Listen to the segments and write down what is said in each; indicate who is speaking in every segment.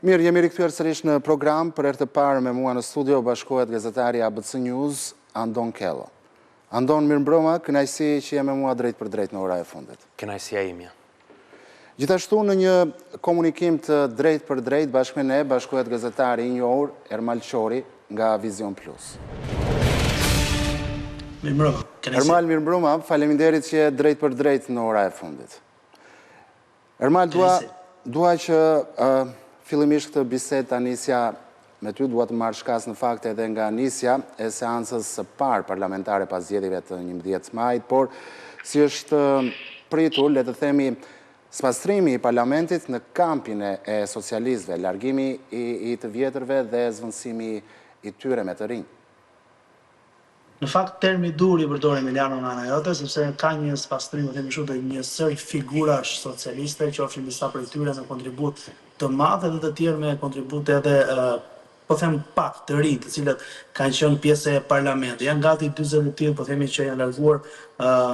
Speaker 1: Mirë, jemi rikthyer sërish në program. Për herë të parë me mua në studio bashkohet gazetari ABC News, Andon Kello. Andon, mirëmbrëma, kënaqësi që je me mua drejt për drejt në ora e fundit.
Speaker 2: Kënaqësia ime.
Speaker 1: Gjithashtu në një komunikim të drejt për drejt bashkë me ne bashkohet gazetari i njohur Ermal Qori nga Vision Plus.
Speaker 3: Mirëmbrëma.
Speaker 1: Ermal, mirëmbrëma, faleminderit që je drejt për drejt në ora e fundit. Ermal, dua që fillimisht këtë bisedë ta nisja me ty, dua të marrë shkas në fakt edhe nga nisja e seancës së parë parlamentare pas zgjedhjeve të 11 majit, por si është pritur, le të themi, spastrimi i parlamentit në kampin e socialistëve, largimi i të vjetërve dhe zvendësimi i tyre me të rinj.
Speaker 3: Në fakt, termi dur i përdor Emiliano nga ana jote, sepse ka një spastrim, të themi shumë, të një sër figurash socialiste, qofshin disa prej tyre me kontribut të madh edhe të tjerë me kontribut edhe po them pak të rinj, të cilët kanë qenë pjesë e parlamentit. Janë gati 40 të tillë, po themi që janë larguar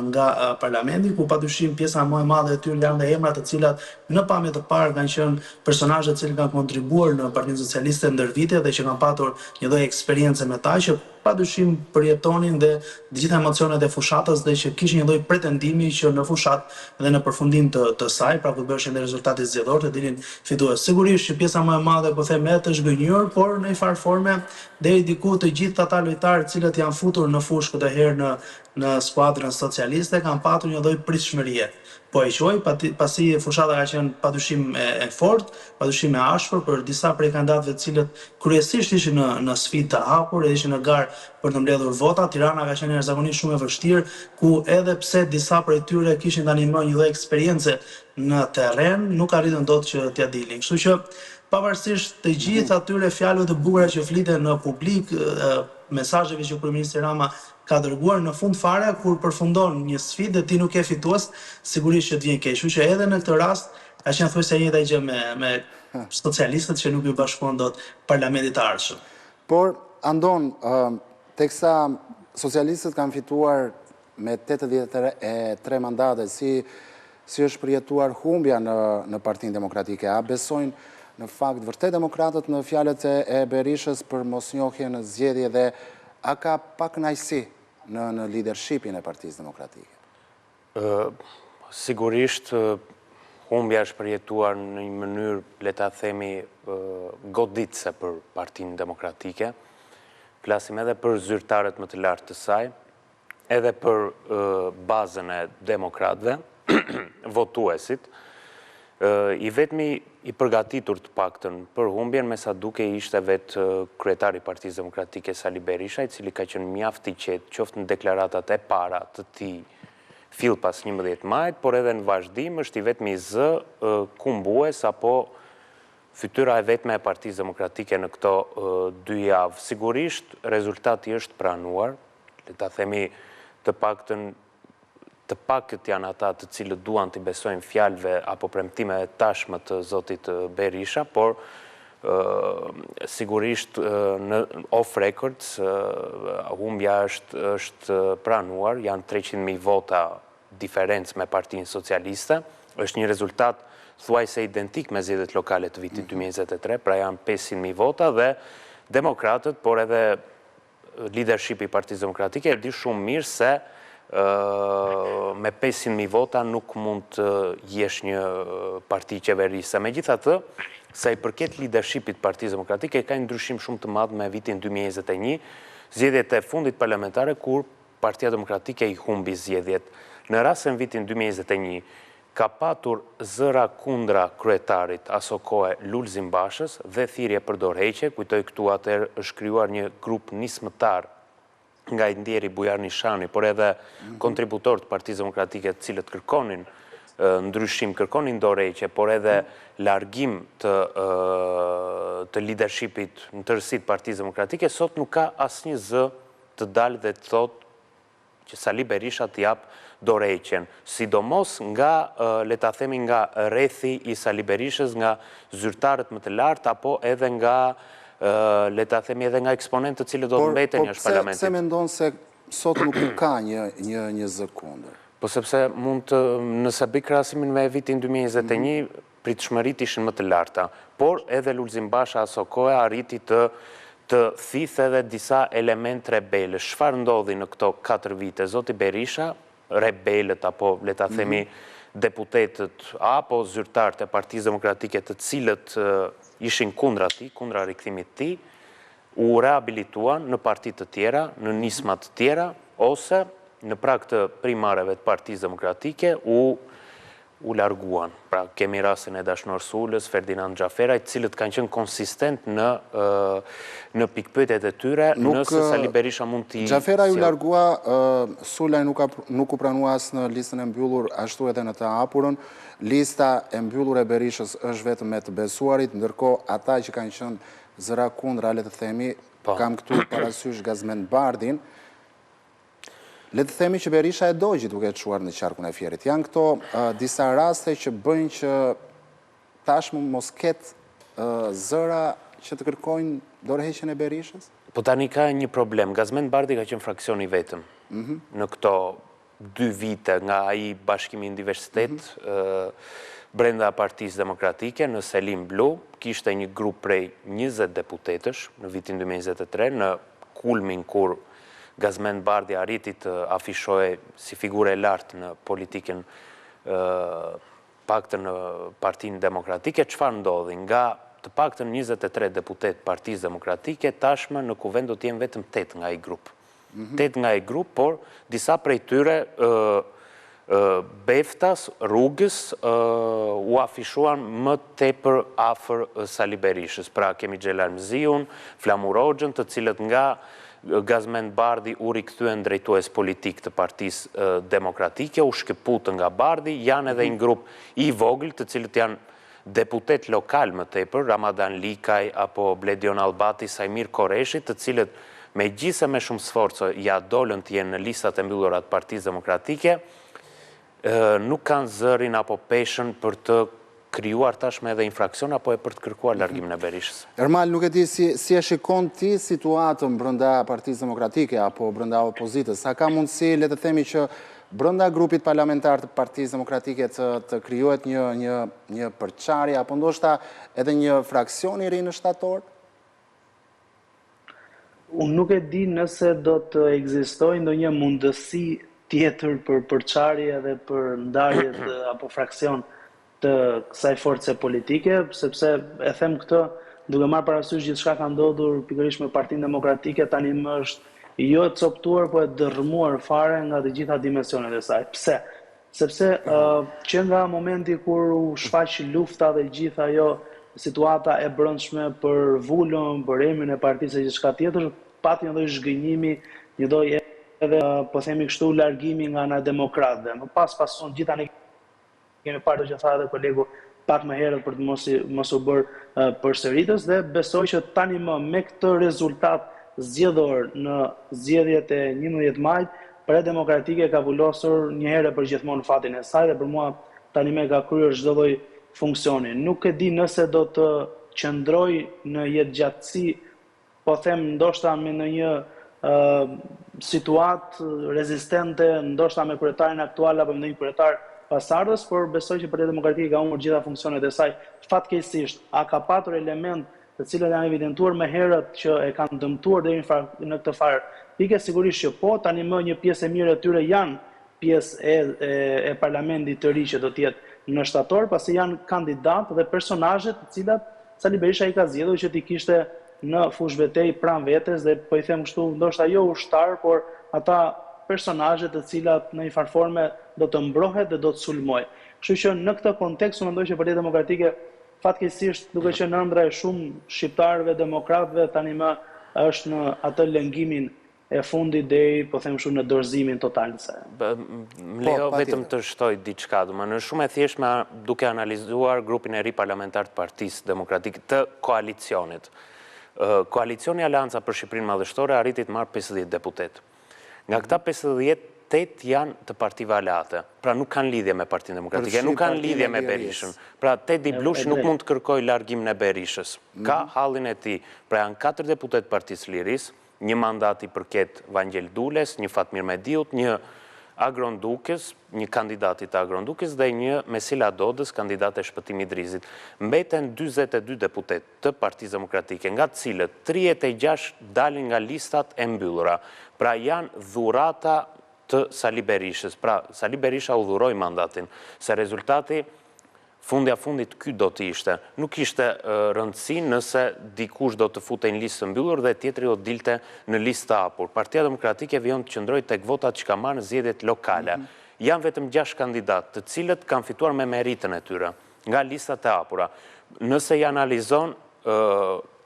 Speaker 3: nga parlamenti, ku padyshim pjesa më e madhe e tyre janë dhe emra të cilat në pamje të parë kanë qenë personazhe të cilët kanë kontribuar në Partinë Socialiste ndër vite dhe që kanë patur një lloj eksperiencë me ta që padyshim përjetonin dhe të gjitha emocionet e fushatës dhe që kishin një lloj pretendimi që në fushat dhe në përfundim të saj, pra ku bëshin dhe rezultatet zgjedhore të dilin fitues. Sigurisht që pjesa më e madhe po them të zgënjur, por në një farë forme deri diku të gjithë ata lojtarë të cilët janë futur në fushë këtë herë në skuadrën socialiste kanë patur një lloj pritshmërie. Po e quaj, pasi fushata ka qenë padyshim e fortë, padyshim e ashpër për disa prej kandidatëve të cilët kryesisht ishin në sfidë të hapur, edhe ishin në garë për të mbledhur vota. Tirana ka qenë jashtëzakonisht shumë e vështirë, ku edhe pse disa prej tyre kishin tani më një lloj eksperiencë në terren, nuk arritën dot që t'ia dilin. Kështu që pavarësisht të gjithë atyre fjalëve të bukura që fliten në publik, mesazheve që kryeministri Rama ka dërguar në fund fare, kur përfundon një sfidë dhe ti nuk je fitues, sigurisht që të vjen keq. Kështu që edhe në këtë rast ka qenë thuajse e njëjta gjë me socialistët që nuk i bashkuan dot parlamentit të ardhshëm.
Speaker 1: Por Andon, teksa socialistët kanë fituar me 83 mandate, si është përjetuar humbja në Partinë Demokratike? A besojnë në fakt vërtet demokratët në fjalët e Berishës për mosnjohje në zgjedhje dhe a ka pak kënaqësi në leadershipin e Partisë Demokratike?
Speaker 2: Sigurisht, humbja është përjetuar në një mënyrë, le ta themi, goditëse për Partinë Demokratike. Flasim edhe për zyrtarët më të lartë të saj, edhe për bazën e demokratëve, votuesit. I vetmi i përgatitur të paktën për humbjen me sa duke ishte vetë kryetari i Partisë Demokratike Sali Berisha, i cili ka qenë mjaft i qetë qoftë në deklaratat e para të tij fill pas 11 majit, por edhe në vazhdim është i vetmi zë kumbues apo fytyra e vetme e Partisë Demokratike në këto 2 javë. Sigurisht rezultati është pranuar, le ta themi të pakët janë ata të cilët duan të besojnë fjalëve apo premtimeve tashmë të zotit Berisha, por sigurisht në off records humbja është pranuar, janë 300.000 vota diferencë me Partinë Socialiste, është një rezultat thuajse identik me zgjedhjet lokale të vitit 2023, pra janë 500.000 vota dhe demokratët, por edhe leadershipi i Partisë Demokratike e di shumë mirë se me 500.000 vota nuk mund të jesh një parti qeverisë. Megjithatë, sa i përket leadershipit Partisë Demokratike, ka një ndryshim shumë të madh me vitin 2021, zgjedhjet e fundit parlamentare kur Partia Demokratike i humbi zgjedhjet. Në rastin vitin 2021 ka patur zëra kundra kryetarit aso kohe Lulzim Bashës dhe thirrje për dorëheqje. Kujtoj këtu atëherë është krijuar një grup nismëtar nga i ndjeri Bujar Nishani, por edhe kontributor të Partisë Demokratike të cilët kërkonin ndryshim, kërkonin dorëheqje, por edhe largim të leadershipit në tërësi të Partisë Demokratike, sot nuk ka asnjë zë të dalë dhe të thotë që Sali Berisha të jap dorëheqjen, sidomos nga, le ta themi, nga rrethi i Sali Berishës, nga zyrtarët më të lartë apo edhe nga le ta themi edhe nga eksponentë të cilët do të mbeten jashtë parlamentit.
Speaker 1: Por pse mendon se sot nuk ka një zë kundër?
Speaker 2: Po sepse mund të, nëse bëj krahasimin me vitin 2021, pritshmërit ishin më të larta, por edhe Lulzim Basha aso kohë arriti të thithë edhe disa element rebele. Çfarë ndodhi në këto 4 vite? Zoti Berisha, rebelët apo le ta themi deputetët apo zyrtarët e Partisë Demokratike të cilët ishin kundra tij, kundra rikthimit të tij, u rehabilituan në parti të tjera, në nisma të tjera, ose në prag të primareve të Partisë Demokratike u larguan. Pra, kemi rastin e Dashnor Sulës, Ferdinand Xhaferaj, të cilët kanë qenë konsistent në pikpyetjet e tyre, nëse Sali Berisha mund t'i...
Speaker 1: Xhaferaj u largua, Sulaj nuk u pranua as në listën e mbyllur, ashtu edhe në të hapurën. Lista e mbyllur e Berishës është vetëm me të besuarit, ndërkohë ata që kanë qenë zëra kundra, le të themi, kam këtu parasysh Gazmend Bardhin, le të themi që Berisha e dogji duke çuar në qarkun e Fierit. Janë këto disa raste që bëjnë që tashmë mos ketë zëra që të kërkojnë dorëheqjen e Berishës?
Speaker 2: Po tani ka një problem. Gazmend Bardhi ka qenë fraksioni vetëm në këto 2 vite nga ai bashkimi në diversitet brenda Partisë Demokratike në Selim Blu, kishte një grup prej 20 deputetësh në vitin 2023, në kulmin kur Gazmend Bardhi arriti të afishohej si figurë e lartë në politikën paktën në Partinë Demokratike. Çfarë ndodhi? Nga të paktën 23 deputet Partisë Demokratike, tashmë në kuvend do të jenë vetëm 8 nga ai grup. 8 nga ai grup, por disa prej tyre Beftas, Rrugës, u afishuan më tepër afër Sali Berishës. Pra kemi Xhelal Mziun, Flamur Hoxhën, të cilët nga Gazmend Bardhi u rikthyen drejtues politik të Partisë Demokratike, u shkëputën nga Bardhi, janë edhe një grup i vogël, të cilët janë deputet lokal më tepër, Ramadan Likaj apo Bledion Albati, Sajmir Koreshi, të cilët megjithëse me shumë sforco ja dolën të jenë në listat e mbyllura të Partisë Demokratike, nuk kanë zërin apo peshën për të krijuar tashmë edhe infraksion apo e për të kërkuar largimin e Berishës.
Speaker 1: Ermal, nuk e di si e shikon ti situatën brenda Partisë Demokratike apo brenda opozitës. Sa ka mundësi, le të themi që brenda grupit parlamentar të Partisë Demokratike të krijohet një përçarje apo ndoshta edhe një fraksion i ri në shtator?
Speaker 3: Unë nuk e di nëse do të ekzistojë ndonjë mundësi tjetër për përçarje dhe për ndarje apo fraksion të kësaj force politike, sepse e them këtë duke marrë parasysh gjithçka ka ndodhur pikërisht me Partinë Demokratike, tani më është jo e coptuar, po e dërmuar fare nga të gjitha dimensionet e saj. Pse? Sepse që nga momenti kur u shfaqi lufta dhe gjitha ajo situata e brendshme për vulën, për emrin e partisë e gjithçka tjetër, pati një lloj zhgënjimi, një lloj edhe po themi kështu largimi nga ana demokratëve. Më pasun gjitha ne kemi parë që tha edhe kolegu pak më herët për të mos u bërë përsëritës dhe besoj që tani më me këtë rezultat zgjedhor në zgjedhjet e 11 majit, Para Demokratike ka vullosur një herë për gjithmonë fatin e saj dhe për mua tani më ka kryer çdo lloj funksioni. Nuk e di nëse do të qëndroj në jetëgjatësi, po them ndoshta me një situatë rezistente, ndoshta me kryetarin aktual apo me një kryetar pasardhës, por besoj që Partia Demokratike ka humbur gjitha funksionet e saj. Fatkeqësisht, a ka patur element të cilët janë evidentuar më herët që e kanë dëmtuar deri në këtë farë pike? Sigurisht që po, tani më një pjesë e mirë e tyre janë pjesë e parlamentit të ri që do të jetë në shtator, pasi janë kandidatë dhe personazhe të cilat Sali Berisha i ka zgjedhur që t'i kishte në fushë betej pranë vetes dhe po i them kështu, ndoshta jo ushtar, por ata personazhe të cilat në një farë forme do të mbrohet dhe do të sulmojë. Kështu që në këtë kontekst unë mendoj që Partia Demokratike fatkeqësisht duke qenë ëndra e shumë shqiptarëve demokratëve tani më është në atë lëngimin e fundit deri po them kështu në dorëzimin total të saj.
Speaker 2: Më lejo vetëm të shtoj diçka, në shumë e thjeshtë duke analizuar grupin e ri parlamentar të Partisë Demokratike të koalicionit. Koalicioni Aleanca për Shqipërinë Madhështore arriti të marrë 50 deputet. Nga këta 58 janë të partive aleate, pra nuk kanë lidhje me Partinë Demokratike, nuk kanë lidhje me Berishën. Pra Tedi Blushi nuk mund të kërkoj largimin e Berishës. Ka hallin e tij. Pra janë 4 deputet Partisë Lirisë, një mandat i përket Vangel Dules, një Fatmir Mediut, një Agrondukës, një kandidatit të Agrondukës dhe një Mesila Dodës, kandidat e Shpëtimit Drizit. Mbeten 42 deputet të Partisë Demokratike, nga të cilët 36 dalin nga listat e mbyllura. Pra janë dhurata të Sali Berishës. Pra Sali Berisha u dhuroi mandatin, se rezultati fundja fundit ky do të ishte. Nuk ishte rëndësi nëse dikush do të futej në listë të mbyllur dhe tjetri do të dilte në listë të hapur. Partia Demokratike vijon të qëndrojë tek votat që ka marrë në zgjedhjet lokale. Janë vetëm 6 kandidatë, të cilët kanë fituar me meritën e tyre nga listat e hapura. Nëse i analizon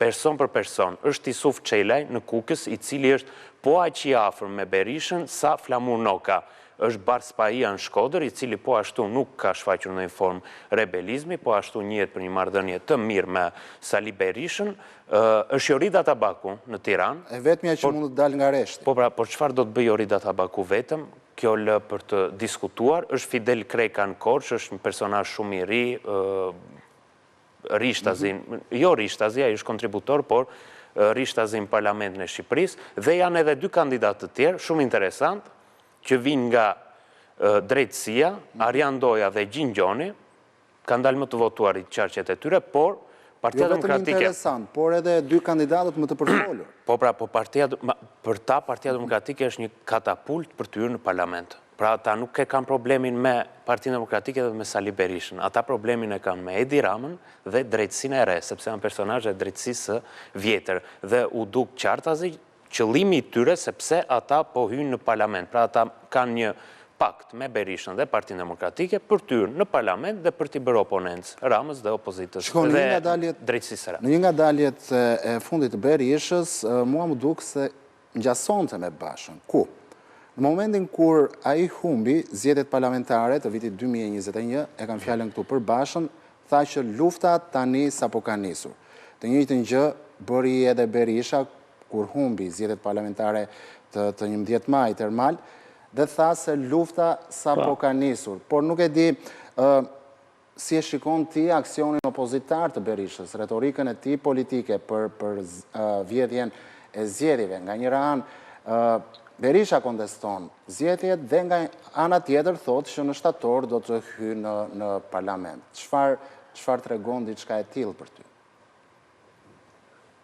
Speaker 2: person për person, është Isuf Çelaj në Kukës, i cili është po aq i afër me Berishën sa Flamur Noka. Është Bars Paia në Shkodër, i cili po ashtu nuk ka shfaqur në formë rebelizmi, po ashtu njihet për një marrëdhënie të mirë me Sali Berishën, është Jorida Tabaku në Tiranë.
Speaker 1: E vetmja që mund të dalë nga reshti.
Speaker 2: Po pra, por çfarë do të bëjë Jorida Tabaku vetëm? Kjo lë për të diskutuar. Është Fidel Kreka në Korçë, është një personazh shumë i ri, Rishtazin, jo Rishtazia, ai është kontributor, por Rishtazin në Parlamentin e Shqipërisë, dhe janë edhe 2 kandidatë të tjerë, shumë interesant, që vinë nga drejtësia, Arjan Doja dhe Gjingjoni, kanë dalë më të votuarit qarqet e tyre, por Partia Demokratike...
Speaker 1: Jo vetëm interesant, por edhe 2 kandidatët më të përfolur.
Speaker 2: Po pra, për ta Partia Demokratike është një katapult për të hyrë në parlament. Pra ata nuk e kanë problemin me Partinë Demokratike dhe me Sali Berishën. Ata problemin e kanë me Edi Ramën dhe drejtësinë e re, sepse janë personazhe drejtësisë vjetër. Dhe u duk qartazi qëllimi i tyre sepse ata po hyjnë në parlament. Pra ata kanë një pakt me Berishën dhe Partinë Demokratike për të hyrë në parlament dhe për t'i bërë oponencë Ramës dhe opozitës dhe drejtësisë së re.
Speaker 1: Në një nga daljet e fundit të Berishës, mua më duk se ngjasonte me Bashën. Ku? Në momentin kur ai humbi zgjedhjet parlamentare të vitit 2021, e kam fjalën këtu për Bashën, tha që lufta tani sapo ka nisur. Të njëjtën gjë bëri edhe Berisha kur humbi zgjedhjet parlamentare të 11 maj termal, dhe tha se lufta sapo ka nisur. Por nuk e di si e shikon ti aksionin opozitar të Berishës, retorikën e tij politike për vjedhjen e zgjedhjeve. Nga njëra anë Berisha konteston zgjedhjet dhe nga ana tjetër thotë që në shtator do të hyjë në parlament. Çfarë tregon diçka e tillë për ty?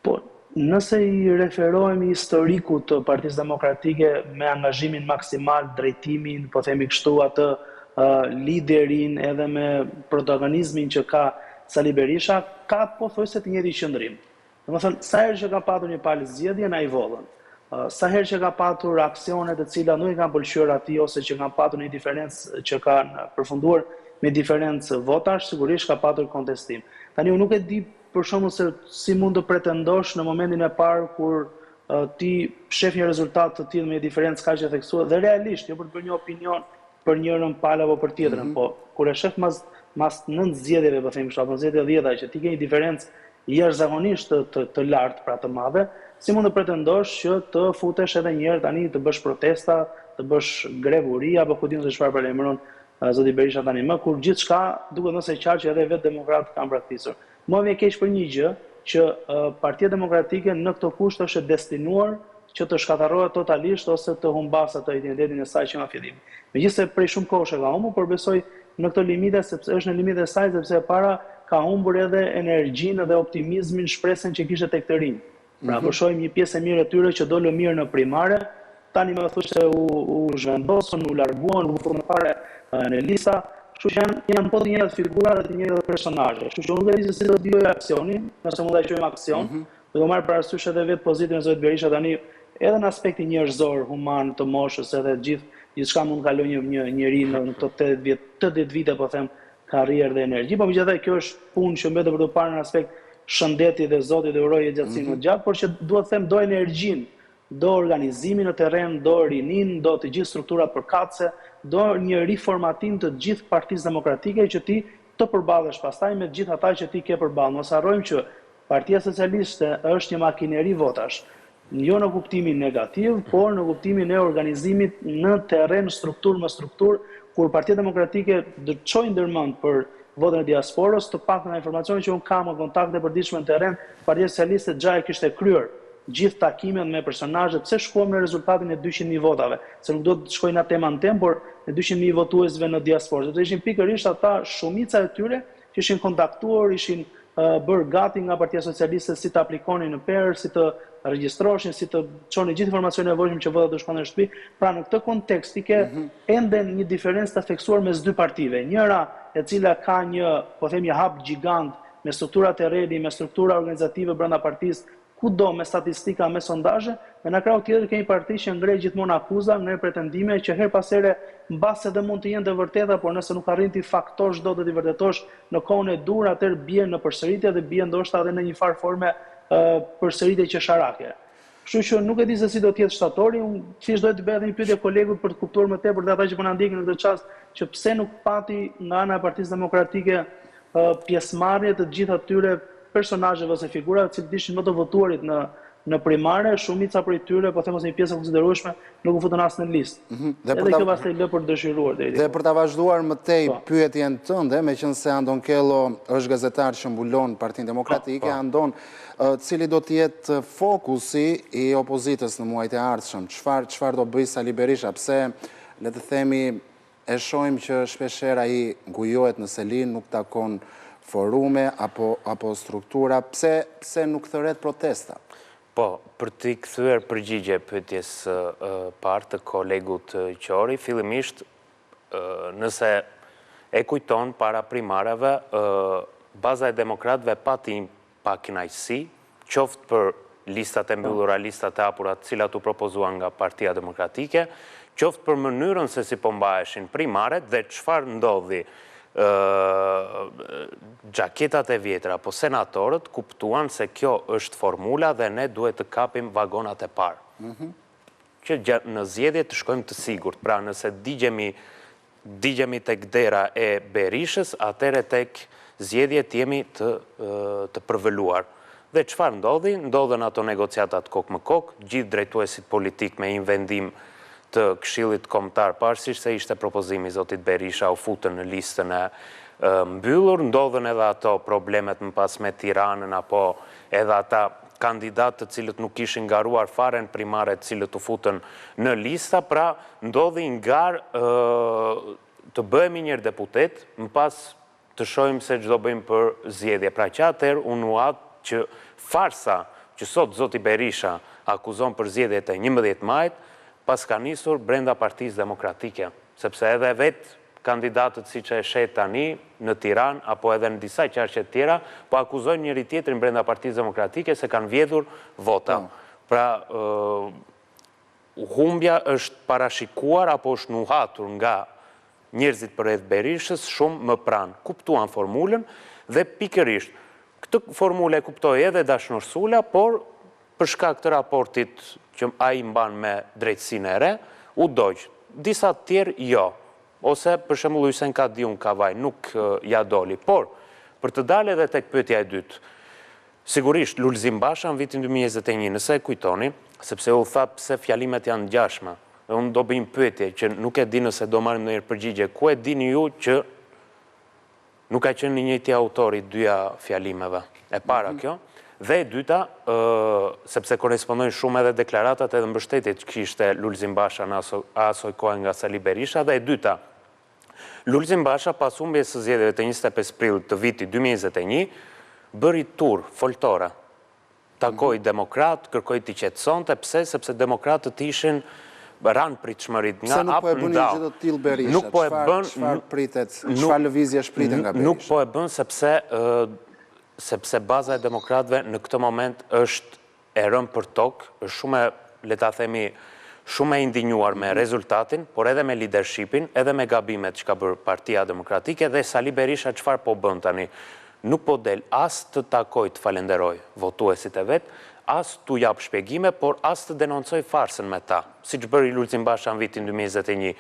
Speaker 3: Po, nëse i referohemi historikut të Partisë Demokratike me angazhimin maksimal, drejtimin, po themi kështu atë liderin edhe me protagonizmin që ka Sali Berisha, ka pothuajse të njëjtin qëndrim. Domethënë, sa herë që ka patur një palë zgjedhje na i vollën. Sa herë që ka patur aksione të cilat nuk i kanë pëlqyer atij ose që kanë patur një diferencë që kanë përfunduar me diferencë votash, sigurisht ka patur kontestim. Tani unë nuk e di për shembull se si mund të pretendosh në momentin e parë kur ti shef një rezultat të tillë me diferencë kaq e theksuar dhe realisht, jo për të bërë një opinion për njërin palë apo për tjetrën, po kur e shef mas 9 zgjedhjeve, po them kështu, apo zgjedhje 10 që ti ke një diferencë jashtëzakonisht të lartë, pra të madhe, si mund të pretendosh që të futesh edhe një herë tani të bësh protesta, të bësh grevuri apo ku diun se çfarë paralajmëron zoti Berisha tani më, kur gjithçka duket më së qartë që edhe vetë demokratët kanë braktisur. Mua më e keq për një gjë që Partia Demokratike në këto kushte është destinuar që të shkatërrohet totalisht ose të humbasë atë identitetin e saj që nga fillimi. Megjithëse prej shumë kohësh e ka humbur, por besoj në këto limite sepse është në limite e saj sepse para ka humbur edhe energjinë dhe optimizmin, shpresën që kishte tek të rinj. Pra po shohim një pjesë e mirë e tyre që dolën mirë në primare, tani më thosh se u zhvendosën, u larguan, u futën fare në lista, kështu që janë po të njëjtat figura dhe të njëjtat personazhe. Kështu që nuk e di se si do të bëjë aksionin, nëse mund ta quajmë aksion, do të marr parasysh edhe vetë pozitën e zotit Berisha tani edhe në aspektin njerëzor, human, të moshës, edhe gjithçka mund të kalojë një njeri në këto 80 vite, po them, karrierë dhe energji, po megjithatë kjo është punë që mbetet për të parë në aspekt shëndeti dhe Zoti dhe urojë gjatësinë më gjatë, por që duhet të them do energjinë, do organizimin në terren, do rinin, do të gjithë strukturat përkatëse, do një riformatim të gjithë Partisë Demokratike që ti të përballesh pastaj me gjithë ata që ti ke përballë. Mos harrojmë që Partia Socialiste është një makineri votash, jo në kuptimin negativ, por në kuptimin e organizimit në terren, strukturë më strukturë, kur Partia Demokratike do të çojë ndërmend për votën e diasporës, të paktën nga informacione që unë kam në kontakte përditshme në terren, Partia Socialiste xha e kishte kryer gjithë takimet me personazhe, pse shkuam në rezultatin e 200.000 votave, se nuk do të shkojnë atë tema në tem, por e 200.000 votuesve në diasporë. Do ishin pikërisht ata shumica e tyre që ishin kontaktuar, ishin bërë gati nga Partia Socialiste si të aplikonin në PER, si të regjistroheshin, si të çonin gjithë informacionin e nevojshëm që votat të shkonin në shtëpi. Pra në këtë kontekst ke ende një diferencë të theksuar mes dy partive. Njëra e cila ka një, po themi, hap gjigant me strukturat e redi, me struktura organizative brenda partisë, kudo me statistika, me sondazhe, dhe në krau tjetër kemi parti që ngrej gjithmonë akuza, ngrej pretendime që her pas here mbase dhe mund të jenë të vërteta, por nëse nuk arrin ti faktosh do të vërtetosh në kohën e dur, atëherë bie në përsëritje dhe bie ndoshta edhe në një farë forme përsëritje qesharake. Kështu që nuk e di se si do të jetë shtatori, unë thjesht doja të bëja një pyetje kolegut për të kuptuar më tepër dhe ata që po na ndjekin në këtë çast, që pse nuk pati nga ana e Partisë Demokratike pjesëmarrje të gjithë atyre personazheve ose figurave që ishin më të votuarit në primare, shumica prej tyre, po them ose një pjesë e konsiderueshme, nuk u futën as në listë. Edhe kjo pastaj lë për dëshiruar deri.
Speaker 1: Dhe për ta vazhduar më tej pyetjen tënde, meqense Andon Kello është gazetar që mbulon Partinë Demokratike, Andon, cili do të jetë fokusi i opozitës në muajt e ardhshëm? Çfarë do bëj Sali Berisha? Pse, le të themi, e shohim që shpeshherë ai ngujohet në Selin, nuk takon forume apo struktura, pse nuk thëret protesta?
Speaker 2: Po, për t'i kthyer përgjigje pyetjes parë të kolegut Qori, fillimisht nëse e kujton para primareve, baza e demokratëve pati pak kënaqësi, qoftë për listat e mbyllura, listat e hapura, të cilat u propozuan nga Partia Demokratike, qoftë për mënyrën se si po mbaheshin primaret dhe çfarë ndodhi. Gjaketat e vjetra apo senatorët kuptuan se kjo është formula dhe ne duhet të kapim vagonat e parë. Që në zgjedhje të shkojmë të sigurt. Pra nëse digjemi tek dera e Berishës, atëre tek zgjedhjet jemi të përvëluar. Dhe çfarë ndodhi? Ndodhen ato negociatat kokë më kokë, gjithë drejtuesit politik me një vendim të Këshillit Kombëtar, pavarësisht se ishte propozimi zotit Berisha u futën në listën e mbyllur, ndodhen edhe ato problemet më pas me Tiranën apo edhe ata kandidatë të cilët nuk ishin garuar fare në primare të cilët u futën në lista, pra ndodhi ngar të bëhemi njërë deputet, më pas të shohim se ç'do bëjmë për zgjedhje. Pra që atëherë unë u atë që farsa që sot zoti Berisha akuzon për zgjedhjet e 11 majit, pas ka nisur brenda Partisë Demokratike, sepse edhe vetë kandidatët si që e shet tani në Tiranë apo edhe në disa qarqe tjera, po akuzojnë njëri tjetrin brenda Partisë Demokratike se kanë vjedhur vota. Pra, humbja është parashikuar apo është nuhatur nga njerëzit përreth Berishës shumë më pranë. Kuptuan formulën dhe pikërisht, këtë formule kuptoi edhe Dashnor Sula, por për shkak të raportit që ai mban me drejtësinë e re, u doq. Disa të tjerë jo, ose për shembull Hysén Kadiun Kavaj nuk ja doli. Por, për të dalë edhe tek pyetja e dytë, sigurisht Lulzim Basha në vitin 2021, nëse e kujtoni, sepse u tha pse fjalimet janë ngjashme, dhe unë do bëjmë pyetje që nuk e di nëse do marrim ndonjëherë përgjigje, ku e dini ju që nuk ka qenë një njëjti autori dyja fjalimeve? E para kjo. Dhe e dyta, sepse korespondojnë shumë edhe deklaratat edhe mbështetjet që kishte Lulzim Basha në asoj kohë nga Sali Berisha, dhe e dyta, Lulzim Basha pas humbjes së zgjedhjeve të 25 prill të vitit 2021, bëri tur foltore. Takoi demokrat, kërkoi t'i qetësonte, pse? Sepse demokratët ishin ranë pritshmërit nga
Speaker 1: up and down. Pse nuk po e bën një gjë të tillë Berisha? Çfarë pritet? Çfarë lëvizje shpriten nga Berisha?
Speaker 2: Nuk po e bën sepse baza e demokratëve në këtë moment është e rënë për tokë, është shumë, le ta themi, shumë e indinjuar me rezultatin, por edhe me leadershipin, edhe me gabimet që ka bërë Partia Demokratike, dhe Sali Berisha çfarë po bën tani? Nuk po del as të takoj të falenderoj votuesit e vetë, as t'u jap shpjegime, por as të denoncoj farsën me ta, siç bëri Lulzim Basha në vitin 2021.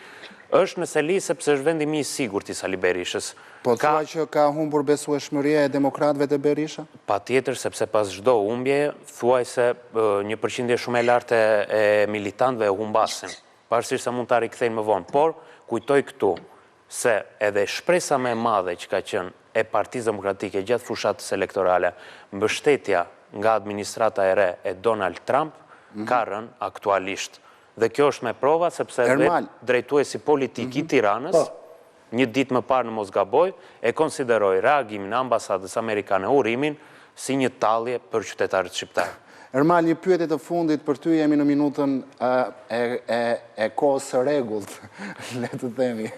Speaker 2: Është në Seli sepse është vendi më i sigurt i Sali Berishës.
Speaker 1: Po thua që ka humbur besueshmëria e demokratëve te Berisha?
Speaker 2: Patjetër, sepse pas çdo humbje, thuaj se një përqindje shumë e lartë e militantëve e humbasin, pavarësisht se mund ta rikthejnë më vonë. Por kujtoj këtu se edhe shpresa më e madhe që ka qenë e Partisë Demokratike gjatë fushatës elektorale, mbështetja nga administrata e re e Donald Trump ka rënë aktualisht. Dhe kjo është me prova sepse drejtuesi politik i Tiranës, një ditë më parë në Mosgaboj, e konsideroi reagimin e ambasadës amerikane urimin si një tallje për qytetarët shqiptarë.
Speaker 1: Ermal, një pyetje të fundit për ty, jemi në minutën e kohës së rregullt, le të themi.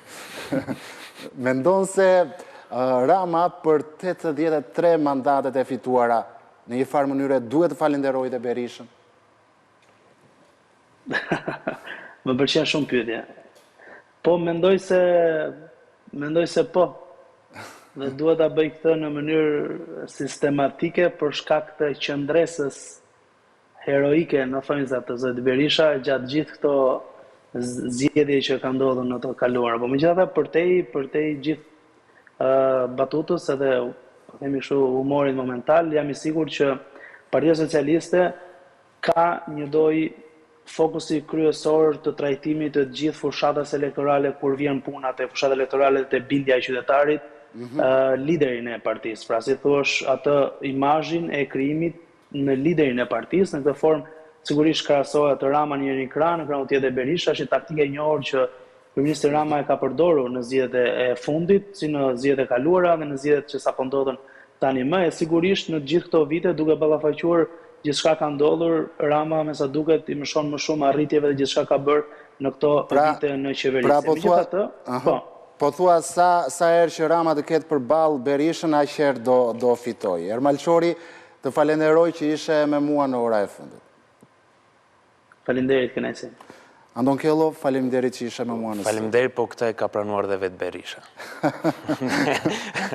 Speaker 1: Mendon se Rama për 83 mandatet e fituara në një farë mënyre duhet të falenderojë dhe Berishën?
Speaker 3: Më pëlqen shumë pyetja. Po mendoj se po. Dhe duhet ta bëj këtë në mënyrë sistematike për shkak të qëndresës heroike në familjen të Zoti Berisha gjatë gjithë këto zgjedhje që ka ndodhur në të kaluara. Po megjithatë përtej gjithë batutës edhe themi kështu humorit momental, jam i sigurt që Partia Socialiste ka një lloj fokusi kryesor të trajtimit të gjithë fushatës elektorale kur vjen puna te fushat elektorale te bindja e qytetarit, liderin e partisë. Pra si thuaç, atë imazhin e krijimit në liderin e partisë, në këtë formë sigurisht krahasohet të Rama në një krah, në krahun tjetër Berisha, është taktika e njohur që kryeministri Rama e ka përdorur në zgjedhjet e fundit, si në zgjedhjet e kaluara dhe në zgjedhjet që sapo ndodhen tani më. E sigurisht në gjithë këto vite duke ballafaqur gjithçka ka ndodhur, Rama me sa duket i mëshon më shumë arritjeve dhe gjithçka ka bërë në këto vite në qeverisje.
Speaker 1: Po thua sa herë që Rama të ketë përballë Berishën, aq herë do fitojë. Ermal Çori, të falenderoj që ishe me mua në ora e fundit.
Speaker 3: Faleminderit kënaqësi.
Speaker 1: Andon Kello, faleminderit që ishe me mua në studio.
Speaker 2: Faleminderit, po këtë e ka pranuar dhe vetë Berisha.